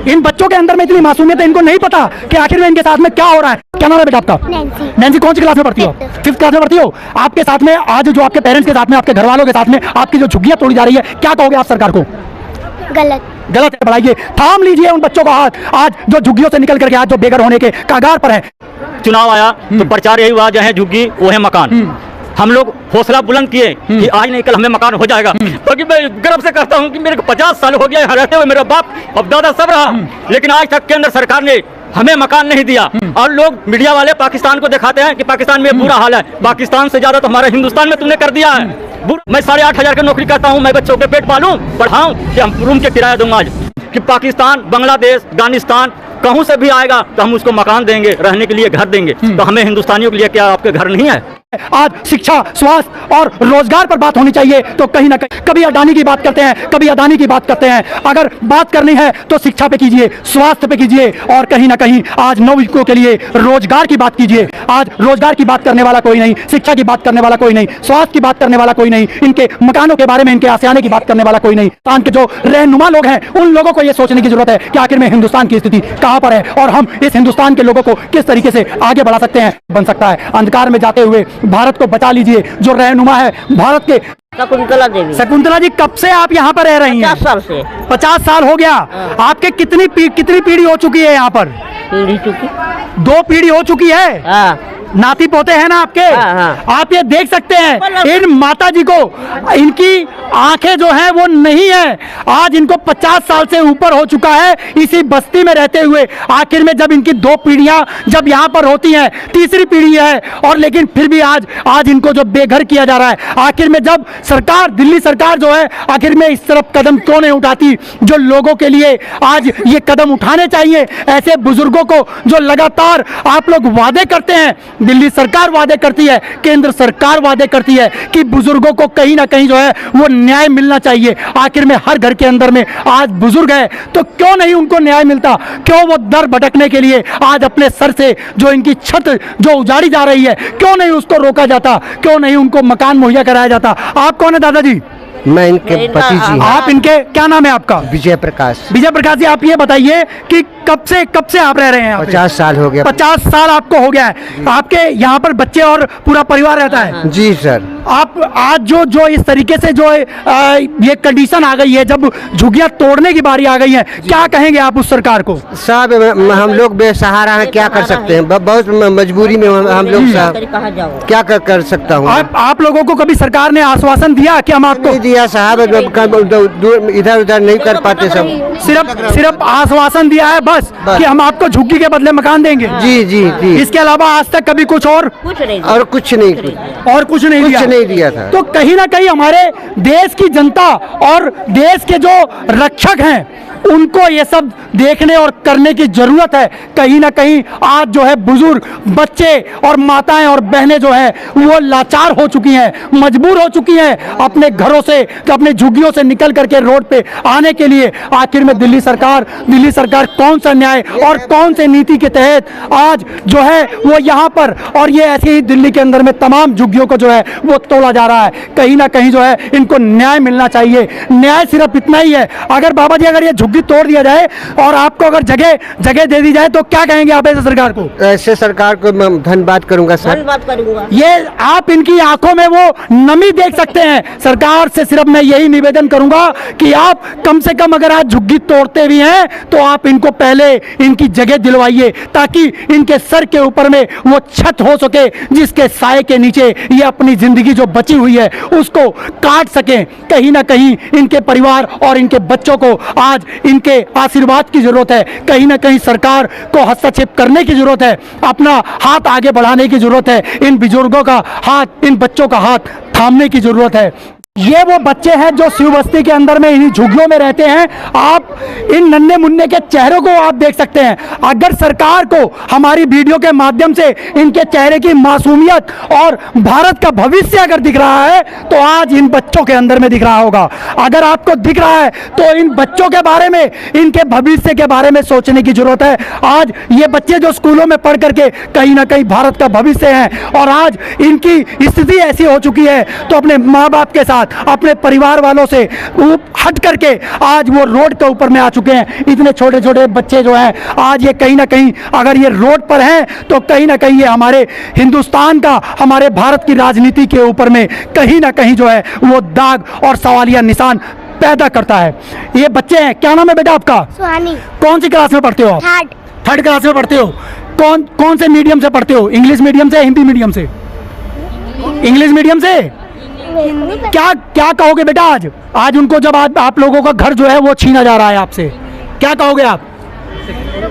इन बच्चों के अंदर में इतनी मासूमियत है, इनको नहीं पता कि आखिर में इनके साथ में क्या हो रहा है। क्या नाम है बेटा आपका? नैन्सी। कौन सी क्लास में पढ़ती हो? 5th क्लास में पढ़ती हो। आपके साथ में आज जो आपके पेरेंट्स के साथ में, आपके घर वालों के साथ में आपकी जो झुग्गियां तोड़ी जा रही है, क्या कहोगे आप सरकार को? गलत है। बढ़ाइए, थाम लीजिए उन बच्चों का हाथ, आज जो झुग्गियों से निकल करके आज जो बेघर होने के कगार पर है। चुनाव आया तो प्रचार यही हुआ, जो है झुग्गी वो है मकान। हम लोग हौसला बुलंद किए कि आज नहीं कल हमें मकान हो जाएगा, क्योंकि मैं गर्व से कहता हूं कि मेरे को 50 साल हो गया यहाँ रहते हुए, मेरा बाप अब दादा सब रहा, लेकिन आज तक केंद्र सरकार ने हमें मकान नहीं दिया। और लोग मीडिया वाले पाकिस्तान को दिखाते हैं कि पाकिस्तान में बुरा हाल है। पाकिस्तान से ज्यादा तो हमारे हिंदुस्तान में तुमने कर दिया है। मैं 8,500 की नौकरी करता हूँ, मैं बच्चों के पेट पालूं, पढ़ाऊं, कि हम रूम के किराया दूंगा आज, कि पाकिस्तान, बांग्लादेश, अफगानिस्तान कहूं से भी आएगा तो हम उसको मकान देंगे, रहने के लिए घर देंगे। तो हमें हिंदुस्तानियों के लिए क्या आपके घर नहीं है? आज शिक्षा, स्वास्थ्य और रोजगार पर बात होनी चाहिए, तो कहीं ना कहीं कभी अडानी की बात करते हैं, कभी अदानी की बात करते हैं। अगर बात करनी है तो शिक्षा पे कीजिए, स्वास्थ्य पे कीजिए, और कहीं ना कहीं आज नवयुवकों के लिए रोजगार की बात कीजिए। आज रोजगार की बात करने वाला कोई नहीं, शिक्षा की बात करने वाला कोई नहीं, स्वास्थ्य की बात करने वाला कोई नहीं, इनके मकानों के बारे में, इनके आसियाने की बात करने वाला कोई नहीं। हिंदुस्तान के जो रहनुमा लोग हैं उन लोगों को यह सोचने की जरूरत है कि आखिर में हिंदुस्तान की स्थिति कहां पर है और हम इस हिंदुस्तान के लोगों को किस तरीके से आगे बढ़ा सकते हैं, बन सकता है। अंधकार में जाते हुए भारत को बचा लीजिए। जो रहनुमा है भारत के, शकुंतला देवी। शकुंतला जी, कब से आप यहाँ पर रह रही हैं? 50 साल से। 50 साल हो गया। आपके कितनी पीढ़ी हो चुकी है यहाँ पर? पीढ़ी चुकी, 2 पीढ़ी हो चुकी है। नाती पोते हैं ना आपके? आप ये देख सकते हैं इन माता जी को, इनकी आंखें जो हैं वो नहीं है। आज इनको 50 साल से ऊपर हो चुका है इसी बस्ती में रहते हुए। आखिर में जब इनकी 2 पीढ़ियां जब यहाँ पर होती हैं, तीसरी पीढ़ी है, और लेकिन फिर भी आज इनको जो बेघर किया जा रहा है। आखिर में जब सरकार, दिल्ली सरकार जो है, आखिर में इस तरफ कदम क्यों नहीं उठाती जो लोगों के लिए आज ये कदम उठाने चाहिए? ऐसे बुजुर्गों को जो लगातार आप लोग वादे करते हैं, दिल्ली सरकार वादे करती है, केंद्र सरकार वादे करती है कि बुजुर्गों को कहीं ना कहीं जो है वो न्याय मिलना चाहिए। आखिर में हर घर के अंदर में आज बुजुर्ग है, तो क्यों नहीं उनको न्याय मिलता? क्यों वो दर भटकने के लिए आज अपने सर से जो इनकी छत जो उजाड़ी जा रही है, क्यों नहीं उसको रोका जाता? क्यों नहीं उनको मकान मुहैया कराया जाता? आप कौन है दादाजी? मैं इनके पति जी। आप इनके, क्या नाम है आपका? विजय प्रकाश। विजय प्रकाश जी, आप ये बताइए कि कब से आप रह रहे हैं यहाँ पे? 50 साल हो गया। 50 साल आपको हो गया है। आपके यहाँ पर बच्चे और पूरा परिवार रहता है? जी सर। आप आज जो इस तरीके से जो ये कंडीशन आ गई है, जब झुग्गियां तोड़ने की बारी आ गई है, क्या कहेंगे आप उस सरकार को? साहब हम लोग बेसहारा हैं, क्या कर सकते हैं? बहुत मजबूरी में हम लोग साहब, क्या कर सकता हूँ? आप लोगों को कभी सरकार ने आश्वासन दिया कि हम आपको? नहीं दिया साहब, इधर उधर नहीं कर पाते सब। सिर्फ आश्वासन दिया है बस कि हम आपको झुग्गी के बदले मकान देंगे। जी जी जी। इसके अलावा आज तक कभी कुछ कुछ नहीं दिया था। तो कहीं ना कहीं हमारे देश की जनता और देश के जो रक्षक हैं उनको ये सब देखने और करने की जरूरत है। कहीं ना कहीं आज जो है बुजुर्ग, बच्चे और माताएं और बहनें जो है वो लाचार हो चुकी हैं, मजबूर हो चुकी हैं अपने घरों से, अपने झुग्गियों से निकल करके रोड पे आने के लिए। आखिर में दिल्ली सरकार कौन सा न्याय और कौन से नीति के तहत आज जो है वो यहाँ पर, और ये ऐसे ही दिल्ली के अंदर में तमाम झुग्गियों को जो है वो तोड़ा जा रहा है। कहीं ना कहीं जो है इनको न्याय मिलना चाहिए। न्याय सिर्फ इतना ही है, अगर बाबा जी अगर ये झुग्गी तोड़ दिया जाए और आपको अगर जगह दे दी जाए तो क्या कहेंगे आप ऐसे सरकार को? ऐसे सरकार को मैं धन्यवाद करूंगा सर। धन्यवाद करूंगा। ये आप इनकी आंखों में वो नमी देख सकते हैं। सरकार से सिर्फ मैं यही निवेदन करूंगा कि आप कम से कम अगर आज झुग्गी तोड़ते भी हैं तो आप इनको पहले इनकी जगह दिलवाइए, ताकि इनके सर के ऊपर में वो छत हो सके जिसके साए के नीचे ये अपनी जिंदगी जो बची हुई है उसको काट सकें। कहीं ना कहीं इनके परिवार और इनके बच्चों को आज इनके आशीर्वाद की जरूरत है। कहीं ना कहीं सरकार को हस्तक्षेप करने की जरूरत है, अपना हाथ आगे बढ़ाने की जरूरत है, इन बुजुर्गों का हाथ, इन बच्चों का हाथ थामने की जरूरत है। ये वो बच्चे हैं जो शिव बस्ती के अंदर में इन्हीं झुग्गियों में रहते हैं। आप इन नन्हे मुन्ने के चेहरों को आप देख सकते हैं। अगर सरकार को हमारी वीडियो के माध्यम से इनके चेहरे की मासूमियत और भारत का भविष्य अगर दिख रहा है तो आज इन बच्चों के अंदर में दिख रहा होगा। अगर आपको दिख रहा है तो इन बच्चों के बारे में, इनके भविष्य के बारे में सोचने की जरूरत है। आज ये बच्चे जो स्कूलों में पढ़ करके कहीं ना कहीं भारत का भविष्य है और आज इनकी स्थिति ऐसी हो चुकी है तो अपने माँ बाप के साथ, साथ अपने परिवार वालों से हट करके आज वो रोड के ऊपर में आ चुके हैं। इतने छोटे छोटे बच्चे जो हैं आज ये कहीं ना कहीं अगर ये रोड पर हैं तो कहीं ना कहीं ये हमारे हिंदुस्तान का, हमारे भारत की राजनीति के ऊपर में कहीं ना कहीं जो है वो दाग और सवालिया निशान पैदा करता है। ये बच्चे हैं, क्या नाम है बेटा आपका? सुहानी। कौन सी क्लास में पढ़ते हो आप? थर्ड क्लास में पढ़ते हो। कौन से मीडियम से पढ़ते हो? इंग्लिश मीडियम से, हिंदी मीडियम से? इंग्लिश मीडियम से। क्या क्या कहोगे बेटा आज उनको जब आप लोगों का घर जो है वो छीना जा रहा है आपसे, क्या कहोगे आप?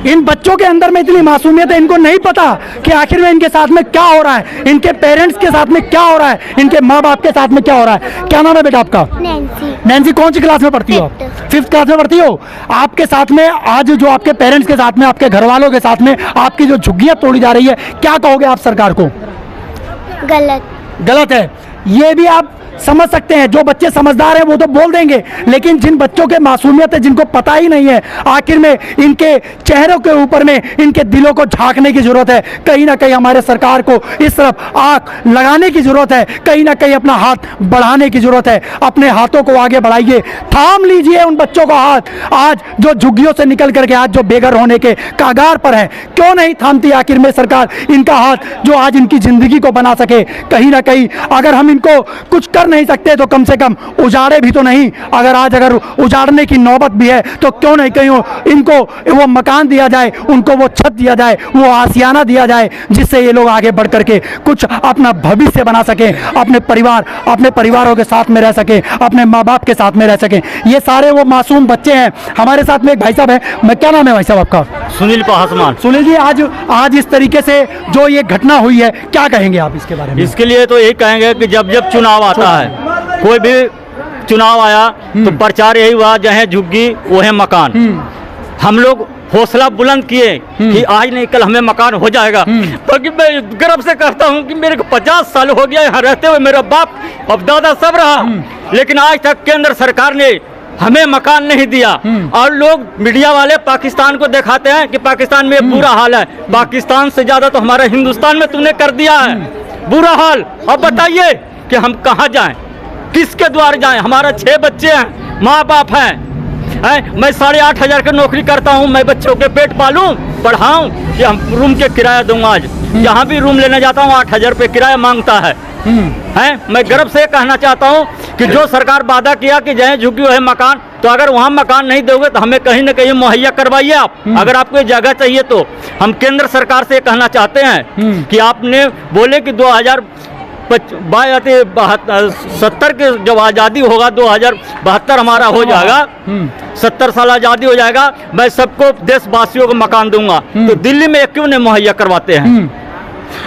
इन बच्चों के अंदर में इतनी मासूमियत है, इनको नहीं पता कि आखिर में इनके साथ में क्या हो रहा है, इनके पेरेंट्स के साथ में क्या हो रहा है, इनके माँ बाप के साथ में क्या हो रहा है। क्या नाम है बेटा आपका? नैन्सी। नैन्सी, कौन सी क्लास में पढ़ती हो आप? 5th क्लास में पढ़ती हो। आपके साथ में आज जो आपके पेरेंट्स के साथ में, आपके घर वालों के साथ में आपकी जो झुग्गियां तोड़ी जा रही है, क्या कहोगे आप सरकार को? गलत है। ये भी आप समझ सकते हैं, जो बच्चे समझदार हैं वो तो बोल देंगे, लेकिन जिन बच्चों के मासूमियत है, जिनको पता ही नहीं है, आखिर में इनके चेहरों के ऊपर में इनके दिलों को झांकने की जरूरत है। कहीं ना कहीं हमारे सरकार को इस तरफ आंख लगाने की जरूरत है, कहीं ना कहीं अपना हाथ बढ़ाने की जरूरत है। अपने हाथों को आगे बढ़ाइए, थाम लीजिए उन बच्चों का हाथ, आज जो झुग्गियों से निकल करके आज जो बेघर होने के कागार पर है। क्यों नहीं थामती आखिर में सरकार इनका हाथ, जो आज इनकी जिंदगी को बना सके। कहीं ना कहीं अगर हम इनको कुछ कर नहीं सकते तो कम से कम उजाड़े भी तो नहीं। अगर उजाड़ने की नौबत भी है तो क्यों नहीं कहीं इनको वो मकान दिया जाए, उनको वो छत दिया जाए, वो आसियाना दिया जाए, जिससे ये लोग आगे बढ़ करके कुछ अपना भविष्य बना सकें, अपने परिवारों के साथ में रह सकें, अपने माँ बाप के साथ में रह सकें। ये सारे वो मासूम बच्चे हैं। हमारे साथ में एक भाई साहब है, मैं, क्या नाम है भाई साहब आपका? सुनील पासवान। सुनील जी, आज इस तरीके से जो ये घटना हुई है, क्या कहेंगे आप इसके बारे में? इसके लिए तो यही कहेंगे कि जब जब चुनाव आता है, कोई भी चुनाव आया तो प्रचार यही हुआ, जहाँ झुग्गी वो है मकान। हम लोग हौसला बुलंद किए कि आज नहीं कल हमें मकान हो जाएगा। क्योंकि मैं गर्व से कहता हूँ कि मेरे को 50 साल हो गया यहाँ रहते हुए, मेरा बाप अब दादा सब रहा, लेकिन आज तक केंद्र सरकार ने हमें मकान नहीं दिया। और लोग मीडिया वाले पाकिस्तान को दिखाते हैं कि पाकिस्तान में बुरा हाल है। पाकिस्तान से ज्यादा तो हमारे हिंदुस्तान में तूने कर दिया है बुरा हाल। अब बताइए कि हम कहाँ जाएं, किसके द्वार जाएं? हमारा 6 बच्चे हैं, माँ बाप हैं। मैं 8,500 की नौकरी करता हूँ, मैं बच्चों के पेट पालूं, पढ़ाऊं, कि हम रूम के किराया दूंगा। आज जहाँ भी रूम लेने जाता हूँ 8,000 रुपये किराया मांगता है। मैं गर्व से कहना चाहता हूँ कि जो सरकार वादा किया कि जहाँ झुग्गी है मकान, तो अगर वहाँ मकान नहीं दोगे तो हमें कहीं ना कहीं मुहैया करवाइए आप। अगर आपको ये जगह चाहिए तो हम केंद्र सरकार से कहना चाहते हैं कि आपने बोले कि 2070 के जब आज़ादी होगा, 2072 हमारा हो जाएगा, 70 साल आज़ादी हो जाएगा, मैं सबको देशवासियों को मकान दूंगा। तो दिल्ली में क्यों नहीं मुहैया करवाते हैं?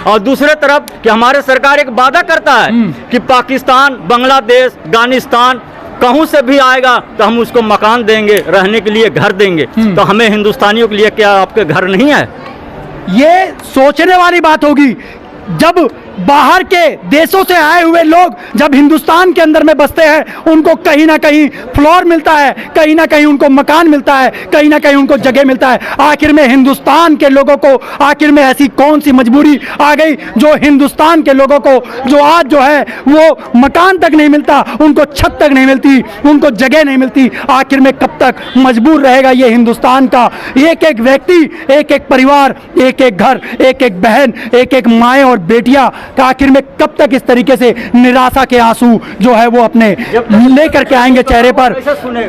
और दूसरे तरफ कि हमारे सरकार एक वादा करता है कि पाकिस्तान, बांग्लादेश, अफगानिस्तान कहूँ से भी आएगा तो हम उसको मकान देंगे, रहने के लिए घर देंगे। तो हमें हिंदुस्तानियों के लिए क्या आपके घर नहीं है? ये सोचने वाली बात होगी जब बाहर के देशों से आए हुए लोग जब हिंदुस्तान के अंदर में बसते हैं, उनको कहीं ना कहीं फ्लोर मिलता है, कहीं ना कहीं उनको मकान मिलता है, कहीं ना कहीं उनको जगह मिलता है। आखिर में हिंदुस्तान के लोगों को आखिर में ऐसी कौन सी मजबूरी आ गई जो हिंदुस्तान के लोगों को जो आज जो है वो मकान तक नहीं मिलता, उनको छत तक नहीं मिलती, उनको जगह नहीं मिलती। आखिर में कब तक मजबूर रहेगा ये हिंदुस्तान का एक एक व्यक्ति, एक एक परिवार, एक एक घर, एक एक बहन, एक एक माएँ और बेटियां, आखिर में कब तक इस तरीके से निराशा के आंसू जो है वो अपने लेकर के आएंगे चेहरे पर?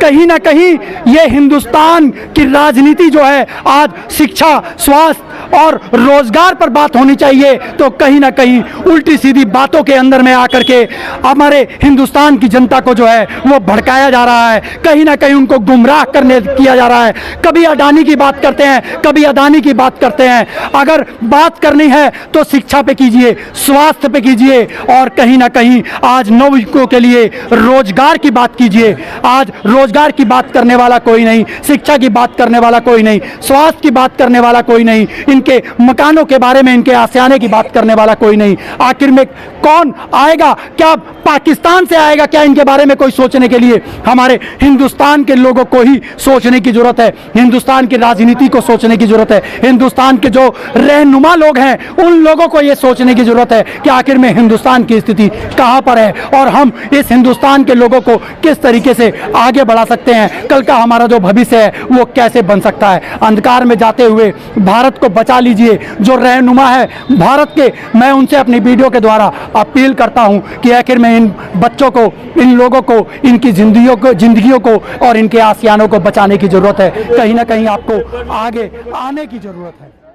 कहीं ना कहीं ये हिंदुस्तान की राजनीति जो है, आज शिक्षा, स्वास्थ्य और रोजगार पर बात होनी चाहिए, तो कहीं ना कहीं उल्टी सीधी बातों के अंदर में आकर के हमारे हिंदुस्तान की जनता को जो है वो भड़काया जा रहा है, कहीं ना कहीं उनको गुमराह करने किया जा रहा है। कभी अडानी की बात करते हैं, कभी अदानी की बात करते हैं। अगर बात करनी है तो शिक्षा पे कीजिए, स्वास्थ्य पे कीजिए, और कहीं ना कहीं आज नवयुवकों के लिए रोजगार की बात कीजिए। आज रोजगार की बात करने वाला कोई नहीं, शिक्षा की बात करने वाला कोई नहीं, स्वास्थ्य की बात करने वाला कोई नहीं, इनके मकानों के बारे में, इनके आसियाने की बात करने वाला कोई नहीं। आखिर में कौन आएगा? क्या पाकिस्तान से आएगा क्या इनके बारे में कोई सोचने के लिए? हमारे हिंदुस्तान के लोगों को ही सोचने की जरूरत है, हिंदुस्तान की राजनीति को सोचने की जरूरत है, हिंदुस्तान के जो रहनुमा लोग हैं उन लोगों को यह सोचने की जरूरत है कि आखिर में हिंदुस्तान की स्थिति कहां पर है और हम इस हिंदुस्तान के लोगों को किस तरीके से आगे बढ़ा सकते हैं। कल का हमारा जो भविष्य है वो कैसे बन सकता है। अंधकार में जाते हुए भारत को बचा लीजिए। जो रहनुमा है भारत के, मैं उनसे अपनी वीडियो के द्वारा अपील करता हूं कि आखिर में इन बच्चों को, इन लोगों को, इनकी जिंदगियों को और इनके आसियानों को बचाने की जरूरत है। कहीं ना कहीं आपको आगे आने की जरूरत है।